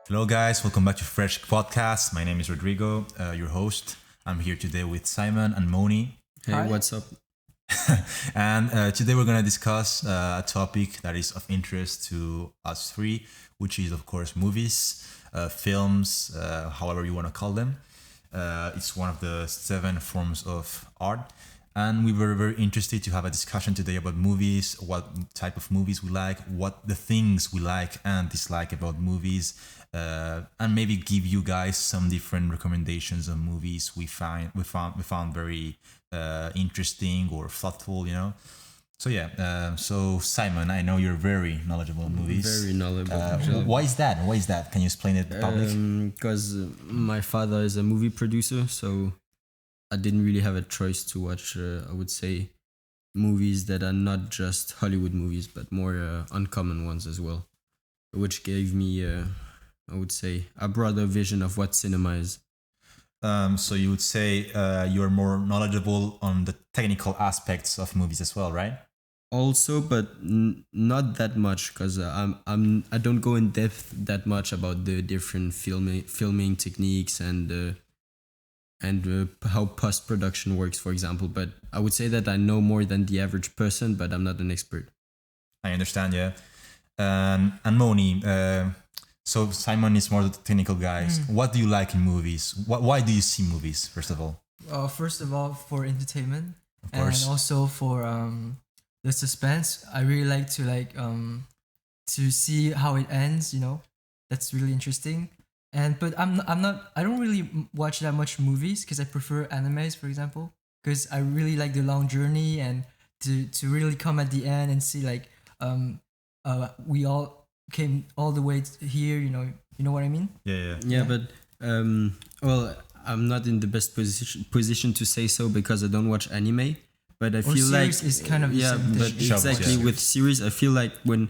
Hello, guys. Welcome back to Fresh Podcast. My name is Rodrigo, your host. I'm here today with Simon and Moni. Hey, Hi. what's up? And today we're going to discuss a topic that is of interest to us three, which is, of course, movies, films, however you want to call them. It's one of the 7 forms of art. And we were very interested to have a discussion today about movies, what type of movies we like, what the things we like and dislike about movies, and maybe give you guys some different recommendations on movies we found very interesting or thoughtful. So yeah, so Simon, I know you're very knowledgeable in movies. Very knowledgeable. Why is that? Why is that? Can you explain it public? Because my father is a movie producer, so I didn't really have a choice to watch, I would say, movies that are not just Hollywood movies, but more uncommon ones as well, which gave me, I would say, a broader vision of what cinema is. So you would say you're more knowledgeable on the technical aspects of movies as well, right? Also, but not that much, because I don't go in depth that much about the different filming techniques and how post-production works, for example. But I would say that I know more than the average person, but I'm not an expert. I understand, yeah. And Moni, so Simon is more the technical guy. What do you like in movies? Why do you see movies, first of all? First of all, for entertainment, Of and course. also for the suspense. I really like to see how it ends. That's really interesting. But I don't really watch that much movies because I prefer animes, for example, because I really like the long journey and to really come at the end and see we all came all the way here. You know what I mean? Yeah. Yeah, but well, I'm not in the best position to say so because I don't watch anime. But I feel like series is kind of the yeah, same but thing. exactly Yeah. with series, I feel like when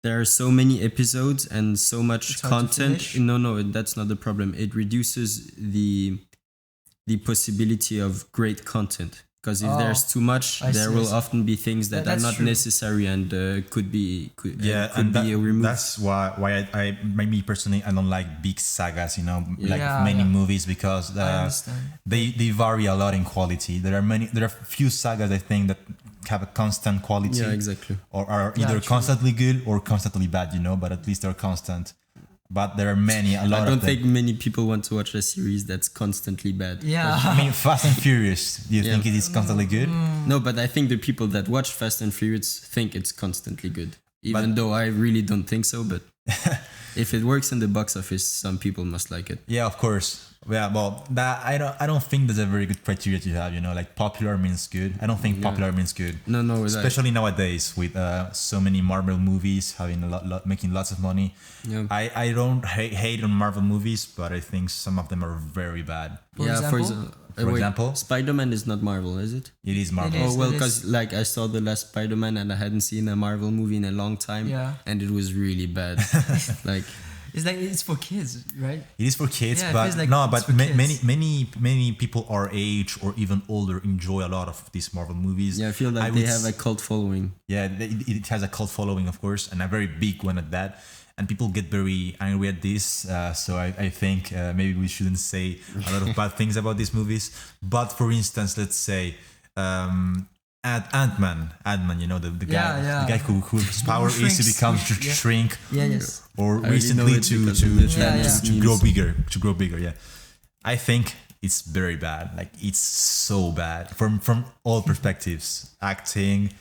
there are so many episodes and so much It's hard to content. finish. No, that's not the problem. It reduces the possibility of great content. Because if Oh, there's too much, I there see, will I see. often be things that are That's not true. necessary and could be removed. That's why I maybe personally I don't like big sagas, like Yeah, many yeah. movies because I understand. they vary a lot in quality. There are few sagas I think that have a constant quality. Yeah, exactly. Or are Yeah, either true. constantly good or constantly bad, but at least they're constant. But there are a lot I of don't them. think many people want to watch a series that's constantly bad. Yeah. I mean, Fast and Furious. Do you Yeah. think it is constantly good? No, but I think the people that watch Fast and Furious think it's constantly good. Even though I really don't think so, but if it works in the box office, some people must like it. Yeah, of course. Yeah, well, that I don't think that's a very good criteria to have. Like popular means good. I don't think popular means good. No, Especially nowadays with so many Marvel movies having making lots of money. Yeah. I don't hate on Marvel movies, but I think some of them are very bad. For example? Spider-Man is not Marvel, is it? It is Marvel. It is. Oh well, because like I saw the last Spider-Man and I hadn't seen a Marvel movie in a long time, Yeah. and it was really bad. Like It's for kids, right? It is for kids, Yeah, it but feels like no, it's but for kids. many people our age or even older enjoy a lot of these Marvel movies. yeah, I feel like would they have a cult following. Yeah, it has a cult following, of course, and a very big one at that. And people get very angry at this. So I think maybe we shouldn't say a lot of bad things about these movies. But for instance, let's say Ant-Man, the guy, Yeah. the guy whose power is to shrinks. become Yeah. shrink, Yeah, yes. or I already know recently it to because of the Chinese to grow memes. bigger, Yeah, I think it's very bad. Like it's so bad from all perspectives, acting,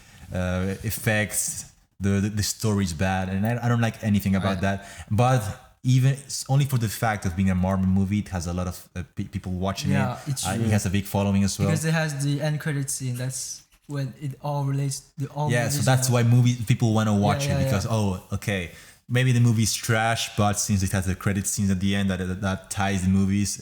effects. The story is bad, and I don't like anything about that. But even it's only for the fact of being a Marvel movie, it has a lot of people watching Yeah, it. it's It true. has a big following as well. Because it has the end credit scene. That's when it all relates. Yeah, so movies that's are- why people want to watch Yeah, it yeah, because okay, maybe the movie's trash, but since it has the credit scenes at the end that ties the movies,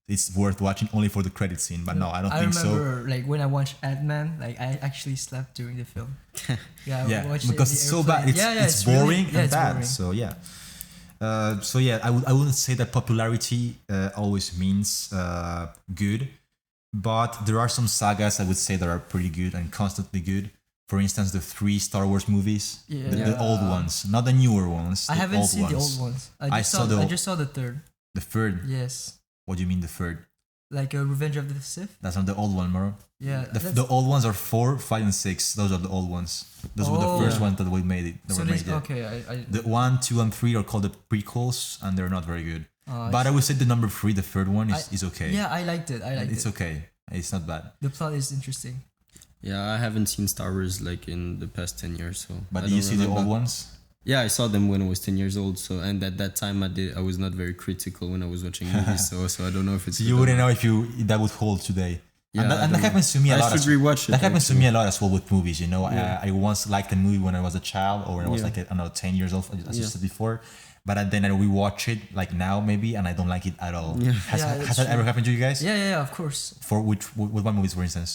it's worth watching only for the credit scene. But no, I don't I think so. remember when I watched Ant-Man, I actually slept during the film. Yeah, Yeah, I watched it in because the it's so airplane. bad. It's, Yeah, it's really- boring yeah, and it's bad. boring. So yeah. I wouldn't say that popularity always means good, but there are some sagas I would say that are pretty good and constantly good. for instance, the 3 Star Wars movies, Yeah. the old ones, not the newer ones. I the haven't old seen the ones. old ones. I saw the- I just saw the third. The third. Yes. What do you mean the third? Like Revenge of the Sith. That's not the old one, bro. Yeah. The old ones are 4, 5, and 6. Those are the old ones. Those were the Oh. first Yeah. ones that we made it. That So were this, made yet. okay, I The 1, 2, and 3 are called the prequels, and they're not very good. I But I see. would say the number 3, the third one, is okay. Yeah, I liked it. I liked It's it. okay. It's not bad. The plot is interesting. Yeah, I haven't seen Star Wars like in the past 10 years, so. But I do you don't see the remember. old ones? Yeah, I saw them when I was 10 years old. So, and at that time, I was not very critical when I was watching movies. So I don't know if it's. So good you or wouldn't not. know if that would hold today. Yeah, and I that don't know. happens to me a lot. I should rewatch it. That happens to actually. me a lot as well with movies. You know, Yeah. I once liked a movie when I was a child, or when I was Yeah. like I don't know 10 years old, as you Yeah. said before. But then I rewatch it like now maybe, and I don't like it at all. Yeah. Has that's that ever true. happened to you guys? Yeah, of course. For with what movies, for instance?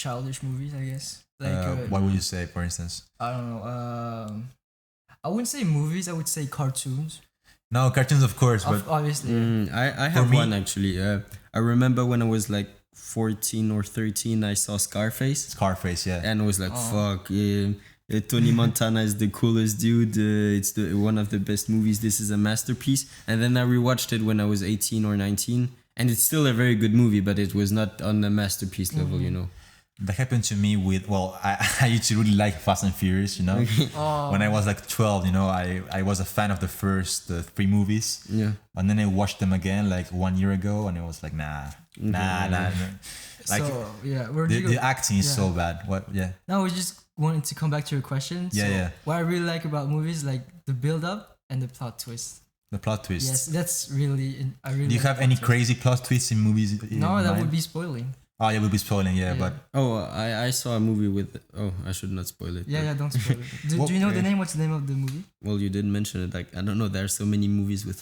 Childish movies, I guess. Like What would you say, for instance? I don't know. I wouldn't say movies. I would say cartoons. No, cartoons, of course, but Obviously. I have me- one actually. I remember when I was like 14 or 13, I saw Scarface. Scarface, yeah. And I was like, fuck, yeah. Tony Montana is the coolest dude. It's one of the best movies. This is a masterpiece. And then I rewatched it when I was 18 or 19. And it's still a very good movie, but it was not on the masterpiece level, you know. That happened to me with, well, I used to really like Fast and Furious, you know. When I was like 12, you know, I was a fan of the first 3 movies. Yeah. And then I watched them again like 1 year ago, and it was like, nah. Like so yeah, the acting is so bad. What? Yeah. Now we just wanted to come back to your question. Yeah, so yeah. What I really like about movies, like the build up and the plot twist. The plot twist. Yes, that's really. I really. Do you like have plot any twist. crazy plot twists in movies? No, that would be spoiling. Oh, yeah, we'll be spoiling, yeah, Yeah. but Oh, I saw a movie with. Oh, I should not spoil it. Yeah, but- yeah, don't spoil it. Do you know the name? What's the name of the movie? Well, you didn't mention it. Like, I don't know. There are so many movies with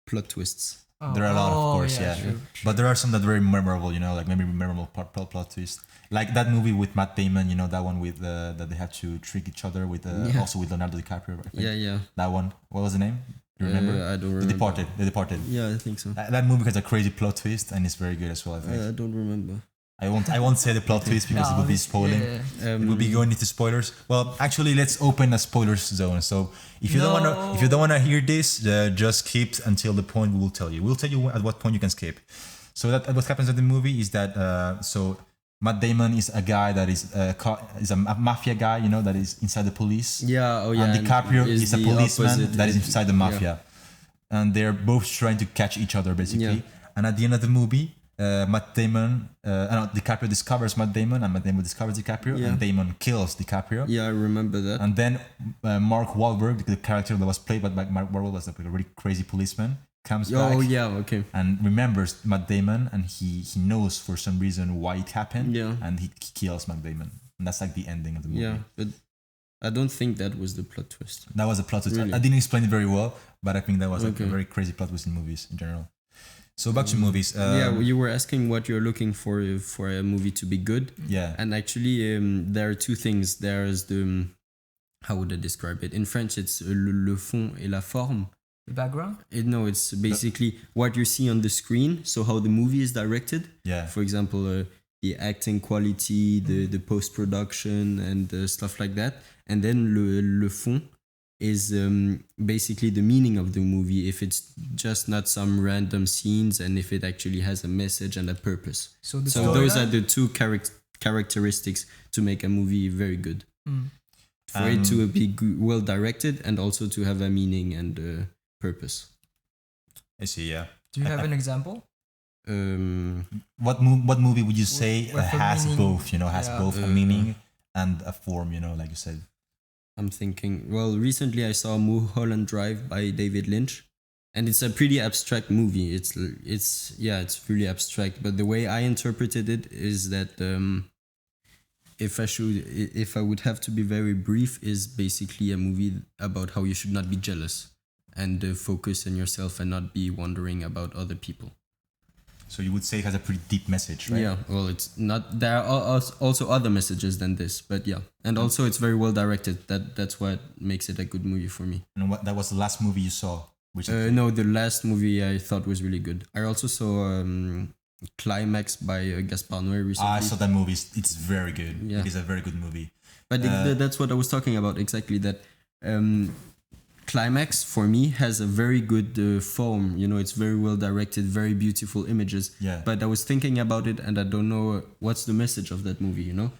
plot twists. Oh, there are a lot, of course, yeah. True. But there are some that are very memorable, you know, like maybe memorable plot twist. Like that movie with Matt Damon, you know, that one with that they have to trick each other with Yeah. also with Leonardo DiCaprio. I think. Yeah. That one. What was the name? You remember? I don't remember. The Departed. The Departed. Yeah, I think so. That movie has a crazy plot twist and it's very good as well, I think. I don't remember. I won't say the plot twist because it will be spoiling. Yeah. It will be going into spoilers. Well, actually, let's open a spoilers zone. So if you don't wanna hear this, just skip until the point we will tell you. We'll tell you at what point you can skip. So that what happens in the movie is that so Matt Damon is a guy that is a mafia guy, you know, that is inside the police. Yeah. Oh, yeah. And DiCaprio is a the policeman opposite. that is inside the mafia. And they're both trying to catch each other basically. Yeah. And at the end of the movie, DiCaprio discovers Matt Damon, and Matt Damon discovers DiCaprio, Yeah. and Damon kills DiCaprio. Yeah, I remember that. And then Mark Wahlberg, the character that was played by Mark Wahlberg, was like a really crazy policeman, comes back Oh, yeah. Okay. and remembers Matt Damon, and he knows for some reason why it happened, Yeah. and he kills Matt Damon. And that's like the ending of the movie. Yeah, but I don't think that was the plot twist. That was a plot twist. Really? I didn't explain it very well, but I think that was like a Okay. very crazy plot twist in movies in general. So back to movies. Yeah, well, you were asking what you're looking for a movie to be good. Yeah. And actually, there are two things. There's the how would I describe it? In French, it's le fond et la forme. The background. No, it's basically what you see on the screen. So how the movie is directed. Yeah. For example, the acting quality, the post production, and stuff like that. And then le fond is basically the meaning of the movie. If it's just not some random scenes, and if it actually has a message and a purpose. So the So those storyline? are the two characteristics to make a movie very good. For it to be well directed and also to have a meaning and purpose. I see. Yeah. Do you have an example? What movie would you say With a has meaning? both? You know, has Yeah. both a meaning and a form. You know, like you said. I'm thinking. Well, recently I saw Mulholland Drive by David Lynch, and it's a pretty abstract movie. It's really abstract. But the way I interpreted it is that if I would have to be very brief, is basically a movie about how you should not be jealous and focus on yourself and not be wondering about other people. So you would say it has a pretty deep message, right? Yeah, well, it's not. There are also other messages than this, but yeah, and also it's very well directed. That's what makes it a good movie for me. And that was the last movie you saw, which No, the last movie I thought was really good. I also saw Climax by Gaspar Noé recently. I saw that movie. It's very good. Yeah. It is a very good movie. But that's what I was talking about exactly. That climax for me has a very good form. You know, it's very well directed, very beautiful images. Yeah. But I was thinking about it, and I don't know what's the message of that movie. You know,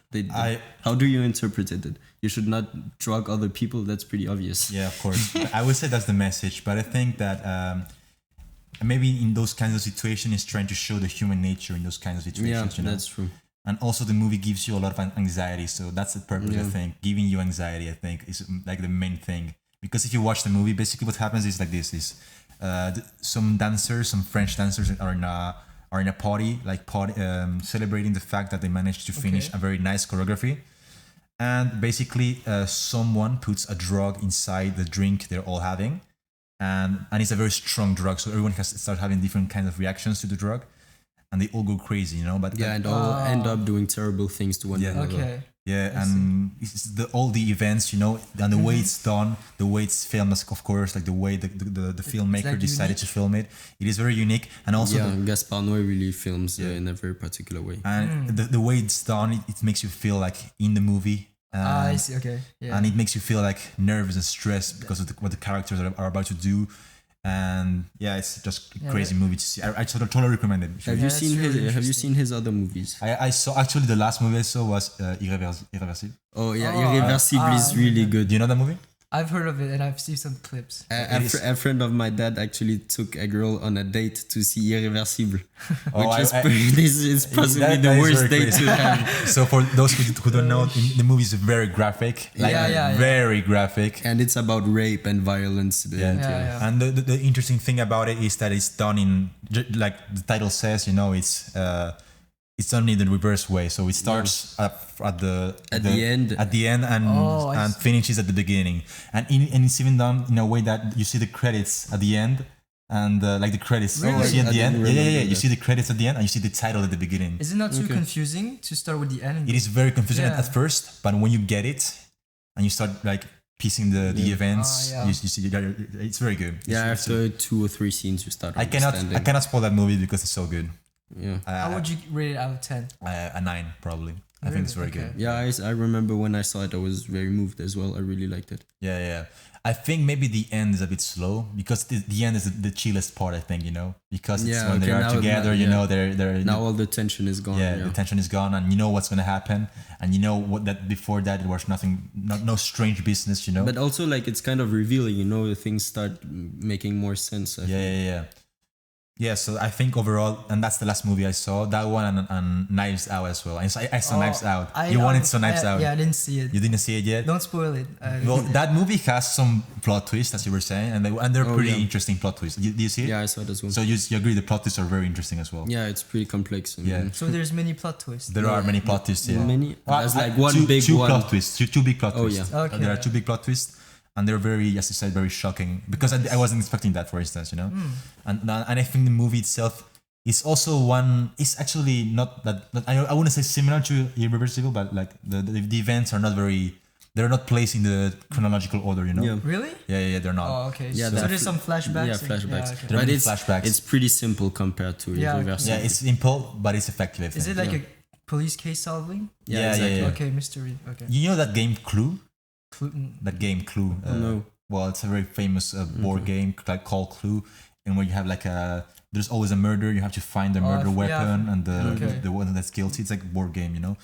how do you interpret it? You should not drug other people. That's pretty obvious. Yeah, of course. I would say that's the message, but I think that maybe in those kinds of situations, it's trying to show the human nature in those kinds of situations. Yeah, you know? that's true. And also the movie gives you a lot of anxiety, so that's the purpose. I think giving you anxiety, I think, is like the main thing. Because if you watch the movie, basically what happens is like this: some French dancers are in a party, celebrating the fact that they managed to finish a very nice choreography. And basically, someone puts a drug inside the drink they're all having, and it's a very strong drug, so everyone has to start having different kinds of reactions to the drug. And they all go crazy, you know. But and all end up doing terrible things to one another. Okay. Yeah, and it's all the events, you know, and the way it's done, the way it's filmed, of course, like the way the filmmaker decided to film it. It is very unique, and also Gaspar Noé really films in a very particular way. And the way it's done, it makes you feel like in the movie. I see. Okay. Yeah. And it makes you feel like nervous and stressed because of what the characters are about to do. And yeah, it's just a crazy movie to see. I totally recommend it. Have you seen his other movies? I saw, actually, the last movie I saw was Irreversible. Oh yeah, Irreversible is really good. Do you know that movie? I've heard of it and I've seen some clips. A friend of my dad actually took a girl on a date to see Irreversible, it's possibly the worst date to have. So for those who don't know, the movie is very graphic, very graphic, and it's about rape and violence. And the interesting thing about it is that it's done in, like the title says, you know, it's done in the reverse way. So it starts at the end and finishes at the beginning. And it's even done in a way that you see the credits at the end and like the credits you see at the end. Yeah. You see the credits at the end and you see the title at the beginning. Is it not too confusing to start with the end? It is very confusing at first, but when you get it and you start like piecing the events, you see it's very good. After 2 or 3 scenes you start understanding. I cannot spoil that movie because it's so good. Yeah. How would you rate it out of 10? A 9 probably. I think it's very good. Yeah, I remember when I saw it, I was very moved as well. I really liked it. Yeah. I think maybe the end is a bit slow because the end is the chillest part, I think, you know, because it's when they are together, you know, they're now all the tension is gone. Yeah, the tension is gone, and you know what's gonna happen, and you know what that before that it was nothing, no strange business, you know. But also like it's kind of revealing, you know, things start making more sense. I think. Yeah, so I think overall, and that's the last movie I saw, that one and Knives Out as well. I saw Knives Out. You wanted to see Knives Out? Yeah, I didn't see it. You didn't see it yet? Don't spoil it. Well, that movie has some plot twists, as you were saying, and they're pretty interesting plot twists. Do you see it? Yeah, I saw it as well. So you agree the plot twists are very interesting as well? Yeah, it's pretty complex. So there's many plot twists. There are many plot twists, yeah. Many? There's like two big plot twists. Two big plot twists. Yeah. Okay. There are 2 big plot twists. And they're very, as you said, very shocking because I wasn't expecting that, for instance, you know. And I think the movie itself is also one. It's actually not that. I wouldn't say similar to Irreversible, but like the events are not very. They're not placed in the chronological order, you know. Yeah. Really? Yeah, they're not. Oh, okay. Yeah, so there's some flashbacks. Yeah, flashbacks. Okay. There are many flashbacks. It's pretty simple compared to Irreversible. Yeah, it's simple, but it's effective. I think. Is it like a police case solving? Yeah, exactly. Okay, mystery. Okay. You know that game Clue? Clue. That game Clue. No. Well, it's a very famous board game called Clue, and where you have like there's always a murder. You have to find the murder weapon and the one that's guilty. It's like a board game, you know.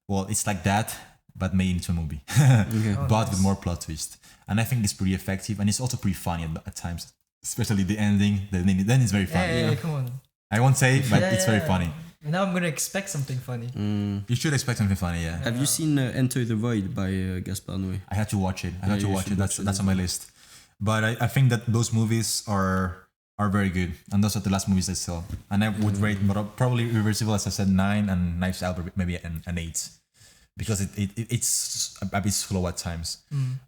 Well, it's like that, but made into a movie, but with more plot twist. And I think it's pretty effective, and it's also pretty funny at times, especially the ending. Then it's very funny. Hey, come on. I won't say, but it's very funny. Now I'm gonna expect something funny. You should expect something funny, yeah. Have you seen Enter the Void by Gaspar Noé? I had to watch it. That's on my list. But I think that those movies are very good, and those are the last movies I saw. And I would rate probably Irreversible, as I said, 9, and Knives Out maybe an 8, because it's a bit slow at times.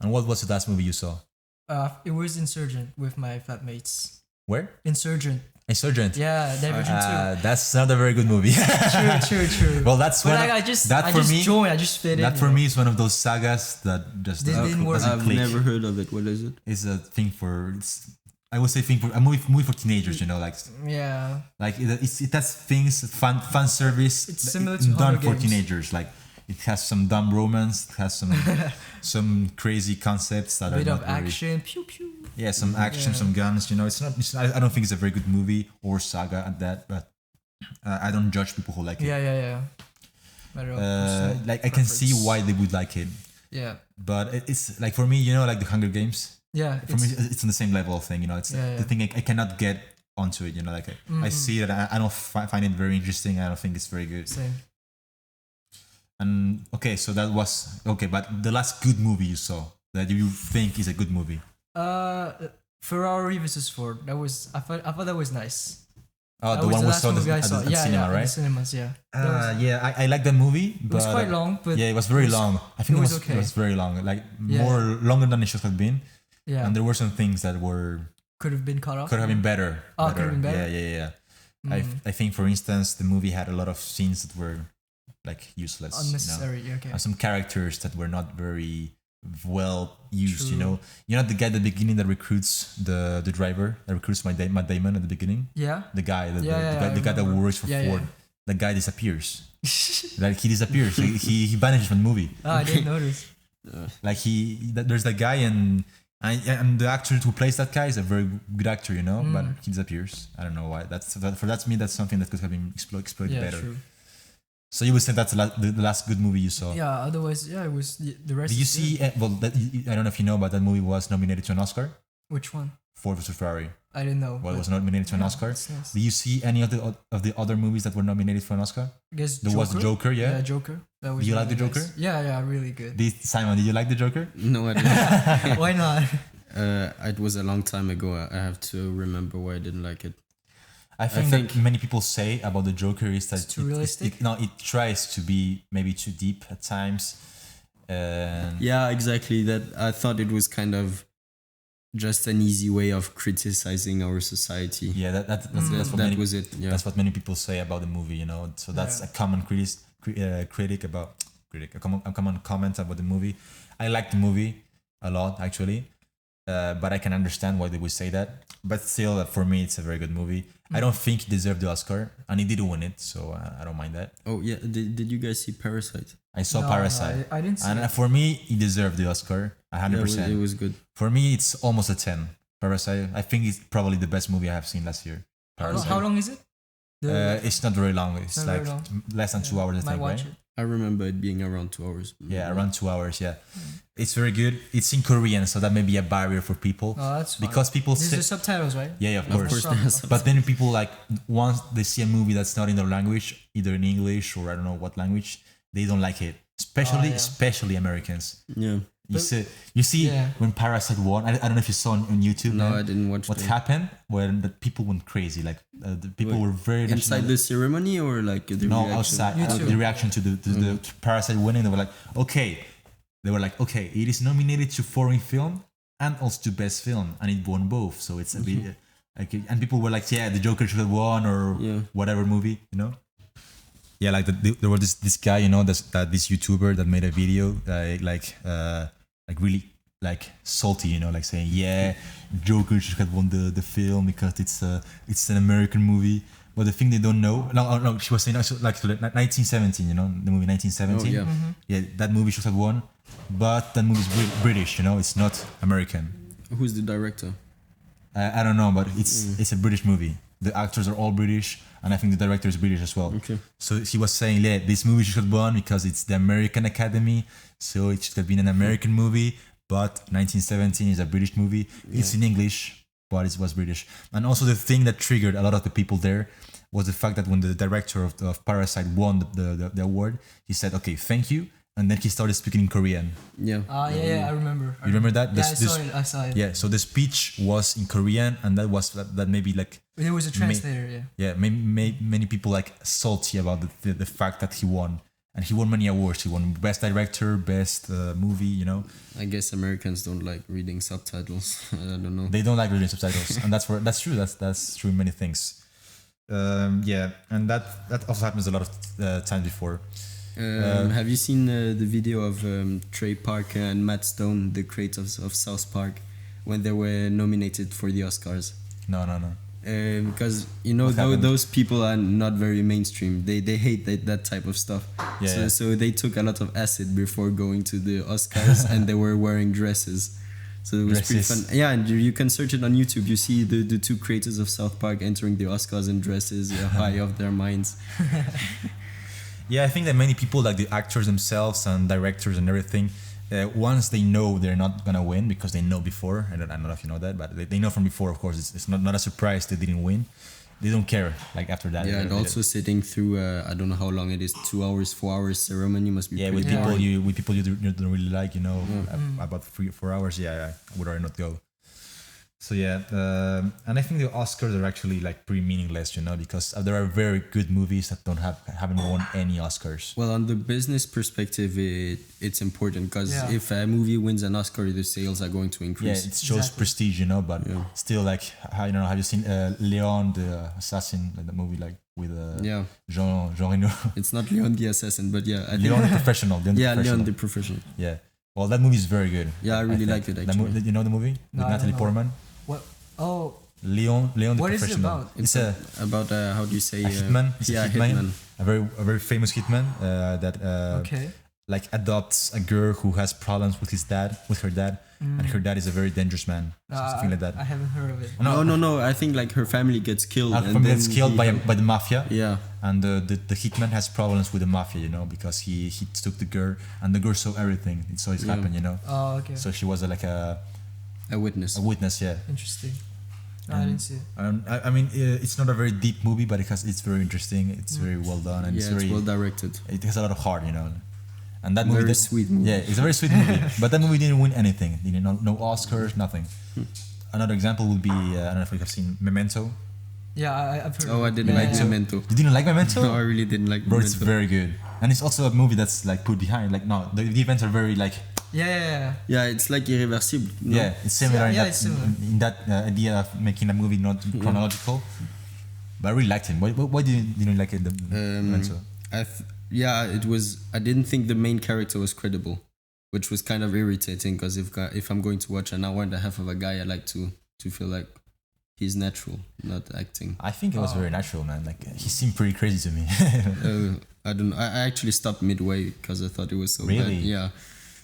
And what was the last movie you saw? It was Insurgent with my flatmates. Where? Insurgent. Yeah, Divergent 2. That's not a very good movie. True. Well, that's but one. I just fit in. That for me is one of those sagas that just didn't work. doesn't I've click. never heard of it. What is it? It's a thing for. I would say a movie for teenagers. You know, like yeah. Like it has things fan service. It's similar to done Hunger for Games. teenagers. Like It has some dumb romance. It has some crazy concepts that A bit are of not very, action, pew pew. yeah, some action, Yeah. some guns. You know, it's not. I don't think it's a very good movie or saga at that. But I don't judge people who like it. Yeah. Matter of personal Like I can see preference. why they would like it, Yeah, but it's like for me, you know, like the Hunger Games. yeah. For me, it's on the same level of thing. You know, it's Yeah, the yeah. thing I cannot get onto it. You know, like I see it, I don't find it very interesting. I don't think it's very good. Same. And okay, so that was okay. But the last good movie you saw that you think is a good movie? Ferrari versus Ford. That was I thought that was nice. Oh, That the was one we last saw movie I at saw. the Yeah, cinema, in right? the cinemas, yeah. That was- Yeah, I like that movie. it was quite long, but yeah, it was very was- long. I think it it was was okay. it was very long, like Yeah. more longer than it should have been. yeah, And there were some things that were could have been cut off. could have been better. Oh, could have been better? Yeah. I think, for instance, the movie had a lot of scenes that were like useless, you know? Unnecessary. Yeah, okay. And some characters that were not very well used. You True. know, you're not the guy at the beginning that recruits the driver that recruits Matt Damon at the beginning. Yeah. The guy, the I guy that remember. works for Yeah, Ford. The guy disappears. Like he disappears. he vanishes from the movie. Oh, I didn't notice. Like there's that guy and the actor who plays that guy is a very good actor, you know, but he disappears. I don't know why. That's me. That's something that could have been exploited Yeah, better. true. So you would say that's the last good movie you saw. Yeah. Otherwise, yeah, it was the rest. Did you is see? good. I don't know if you know, but that movie was nominated to an Oscar. Which one? Ford vs Ferrari. I didn't know. Well, it but- was nominated to an Yeah, Oscar. that's nice. Did you see any of the other movies that were nominated for an Oscar? I guess There was Joker, yeah. Yeah, Joker. That was You like really the Joker? nice. Yeah, really good. Simon, did you like the Joker? No, I didn't. Why not? It was a long time ago. I have to remember why I didn't like it. I think think- that many people say about the Joker is that It's too realistic? it tries to be maybe too deep at times. And Yeah, exactly. That I thought it was kind of just an easy way of criticizing our society. yeah, that's what That many, was it. Yeah. that's what many people say about the movie. You know, so that's Yeah. a common a common comment about the movie. I like the movie a lot actually, but I can understand why they would say that. But still, for me, it's a very good movie. I don't think it deserved the Oscar, and it didn't win it, so I don't mind that. Oh yeah. Did you guys see Parasite? I saw No, Parasite, I didn't see and it. for me, it deserved the Oscar, 100%. Yeah, it was good. For me, it's almost a 10. Parasite. I think it's probably the best movie I have seen last year. Parasite. How long is it? It's not very long. It's not like very long. less than 2 hours, I Might think, watch right? it. I remember it being around 2 hours. Yeah, around 2 hours. Yeah, it's very good. It's in Korean, so that may be a barrier for people Oh, that's fine. because people These say, are subtitles, right? yeah, of Of course. course, Problem. there's But then people like once they see a movie that's not in their language, either in English or I don't know what language, they don't like it. Yeah. Especially Americans. Yeah. You see Yeah. when Parasite won. I don't know if you saw on YouTube. No, man, I didn't watch what the- happened when the people went crazy. Like the people Wait, were very inside the ceremony or like the no reaction? outside YouTube. the reaction to the Parasite winning. They were like, okay, it is nominated to foreign film and also to best film, and it won both. So it's a bit like, and people were like, yeah, the Joker should have won or Yeah. whatever movie, you know. Yeah, like there was this guy, you know, this YouTuber that made a video like really like salty, you know, like saying, yeah, Joker should have won the film because it's an American movie. But the thing they don't know, no, she was saying like 1917, you know, the movie 1917. Oh, yeah. Yeah, that movie should have won, but that movie is British, you know, it's not American. Who's the director? I don't know, but it's a British movie. The actors are all British, and I think the director is British as well. Okay. So she was saying, yeah, this movie should have won because it's the American Academy, so it should have been an American movie. But 1917 is a British movie. It's in English, but it was British. And also the thing that triggered a lot of the people there was the fact that when the director of Parasite won the award, he said, okay, thank you. And then he started speaking in Korean. Yeah. Yeah, I remember. You remember that? Yeah, I saw it. Yeah, so the speech was in Korean, and that maybe like There was a translator, yeah. many people like salty about the fact that he won, and he won many awards. He won best director, best movie. You know, I guess Americans don't like reading subtitles. I don't know. they don't like reading subtitles, and that's true. That's true in many things. Yeah, and that also happens a lot of times before. Have you seen the video of Trey Parker and Matt Stone, the creators of South Park, when they were nominated for the Oscars? No. Because you know What happened? those people are not very mainstream. They hate that type of stuff. Yeah, yeah. So they took a lot of acid before going to the Oscars, and they were wearing dresses. So it was pretty Dresses. fun. Yeah, and you can search it on YouTube. You see the two creators of South Park entering the Oscars in dresses, high off their minds. Yeah, I think that many people, like the actors themselves and directors and everything, once they know they're not gonna win because they know before, and I don't know if you know that, but they know from before. Of course, it's not a surprise they didn't win. They don't care. Like after that. Yeah, and also sitting through I don't know how long it is, 2 hours, 4 hours ceremony must be Yeah, pretty with people boring. you don't really like, about 3 or 4 hours. Yeah, I would rather not go. So yeah, and I think the Oscars are actually like pretty meaningless, because there are very good movies that haven't won any Oscars. Well, on the business perspective, it's important because Yeah. if a movie wins an Oscar, the sales are going to Yeah, increase. it shows Exactly. prestige, but Yeah. still, like, I don't know, have you seen Leon the Assassin, like the movie, like with Yeah, Jean Reno? it's not Leon the Assassin, but yeah, I think Leon the Professional. yeah, Leon the Professional. Yeah. Well, that movie is very good. Yeah, I really think. liked it, That actually. you know the movie No, with I don't Natalie know. Portman? What? Oh, Leon the What is it Professional. about? It's a About how do you say hitman. It's yeah, a hitman. hitman. A very famous hitman that okay. like adopts a girl who has problems with her dad, and her dad is a very dangerous man, something like that. I haven't heard of it. No. I think like her family gets killed. Her family gets killed by the mafia. Yeah, And the hitman has problems with the mafia, because he took the girl, and the girl saw everything. It saw it Yeah. happen. Oh, okay. So she was like a witness. a witness, yeah. Interesting. No, I didn't see it. I mean, it's not a very deep movie, but it's very interesting. It's very well done, and Yeah, it's it's very well directed. it has a lot of heart. And that movie, Very sweet movie. Yeah, it's a very sweet movie. But that movie didn't win anything. No Oscars, nothing. Another example would be I don't know if you have seen Memento. Yeah, I've heard. Oh, of I it. didn't like Yeah. Memento. You didn't like Memento? No, I really didn't like Bro, it's Memento. very good, and it's also a movie that's like put behind. Like, no, the events are very like Yeah. Yeah, it's like irreversible. No? yeah, it's similar Yeah, in that it's similar. in that idea of making a movie not chronological. But I really liked him. Why didn't you like it? Memento? It was. I didn't think the main character was credible, which was kind of irritating because if I'm going to watch an hour and a half of a guy, I like to feel like he's natural, not acting. I think it was very natural, man. Like, he seemed pretty crazy to me. I don't know. I actually stopped midway because I thought it was so Really? bad. Yeah.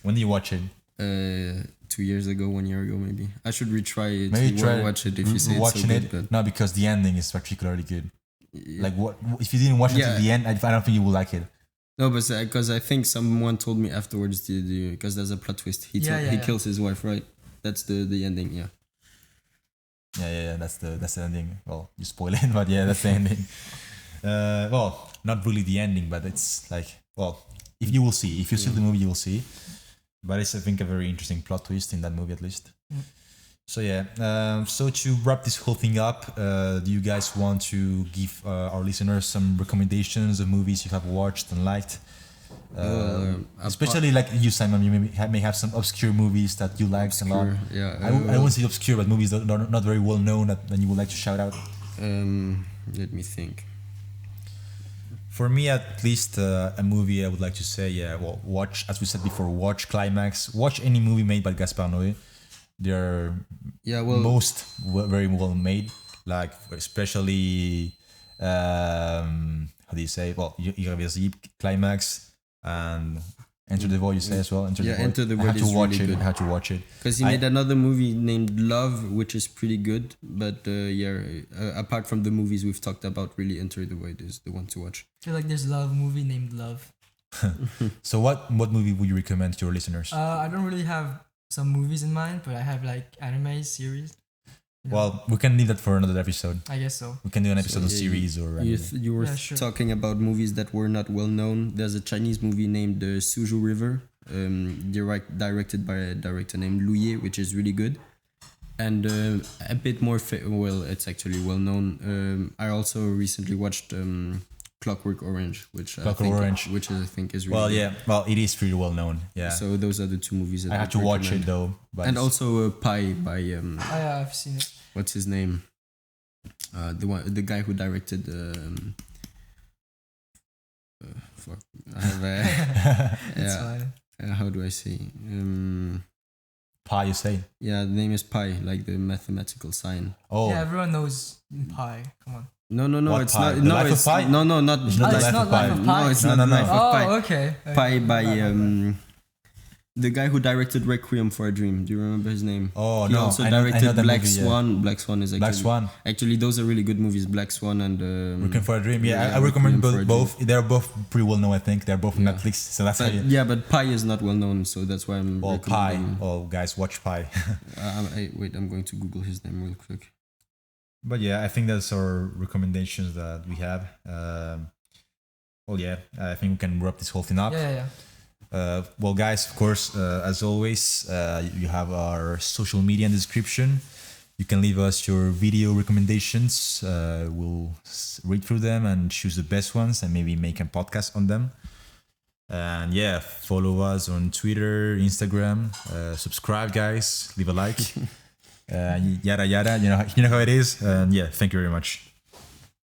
When did you watch it? 2 years ago, 1 year ago, maybe. I should retry it. Maybe You try won't watch it if you say it's so watching good. it. But No, because the ending is particularly good. Like, what if you didn't watch it Yeah. to the end? I don't think you will like it. no, but because I think someone told me afterwards because there's a plot twist. He Yeah. kills his wife, right? That's the ending. Yeah. Yeah. That's the ending. Well, you spoil it, but yeah, that's the ending. Well, not really the ending, but it's like, well, if you will see, if you see the movie, you will see. But it's, I think, a very interesting plot twist in that movie, at least. So yeah, so to wrap this whole thing up, do you guys want to give our listeners some recommendations of movies you have watched and liked? Especially like you, Simon, you may have some obscure movies that you liked a lot. Yeah. I won't say obscure, but movies that are not very well known that you would like to shout out. Let me think. For me, at least, a movie I would like to say, well, watch, as we said before, watch Climax. Watch any movie made by Gaspar Noé. They're very well made. Like, especially, how do you say? Well, Irreversible, Climax, and Enter the Void, you say as well? Enter the Void. I had to watch it. I had to watch it. Because he made another movie named Love, which is pretty good. But apart from the movies we've talked about, really Enter the Void is the one to watch. I feel like there's a movie named Love. So what movie would you recommend to your listeners? I don't really have some movies in mind, but I have like anime series. Well, we can leave that for another episode. I guess so. We can do an episode of yeah, series or anything. You were Yeah, sure. talking about movies that were not well known. There's a Chinese movie named Suju River, directed by a director named Lu Ye, which is really good. And a bit more, it's actually well known. I also recently watched Clockwork Orange, which I think is really Well, good. yeah. Well, it is pretty well known. Yeah. So those are the two movies that I had to would watch it recommend. though. But And also Pi by Oh yeah, I've seen it. what's his name? The guy who directed. Fuck. I have It's yeah. fine. How do I say? Pi, you say? Yeah, the name is pi, like the mathematical sign. Oh, Yeah, everyone knows pi. Come on. No, What it's pi? not. The No, Life of it's Pi? no, not It's not the the it's Life not of Pi. Life of Pi? No, it's No, not no, the no. Life of Oh, Pi. okay. Pi by My bad. the guy who directed Requiem for a Dream. Do you remember his name? Oh, He no, also I know directed that Black movie, yeah. Swan. Black Swan is actually Black Swan. Actually, those are really good movies. Black Swan and Looking for a Dream. Yeah, I Requiem recommend for a both. They're both pretty well known, I think. They're both on Yeah. Netflix. So that's how But, you. yeah, but Pi is not well known, so that's why I'm Well, Pi. recommending. Oh, guys, watch Pi. Wait, I'm going to Google his name real quick. But yeah, I think that's our recommendations that we have. Well, yeah, I think we can wrap this whole thing up. Yeah. Well, guys, of course, as always, you have our social media in the description. You can leave us your video recommendations. We'll read through them and choose the best ones and maybe make a podcast on them. And yeah, follow us on Twitter, Instagram. Subscribe, guys. Leave a like. Yada yada. You know how it is. And yeah, thank you very much.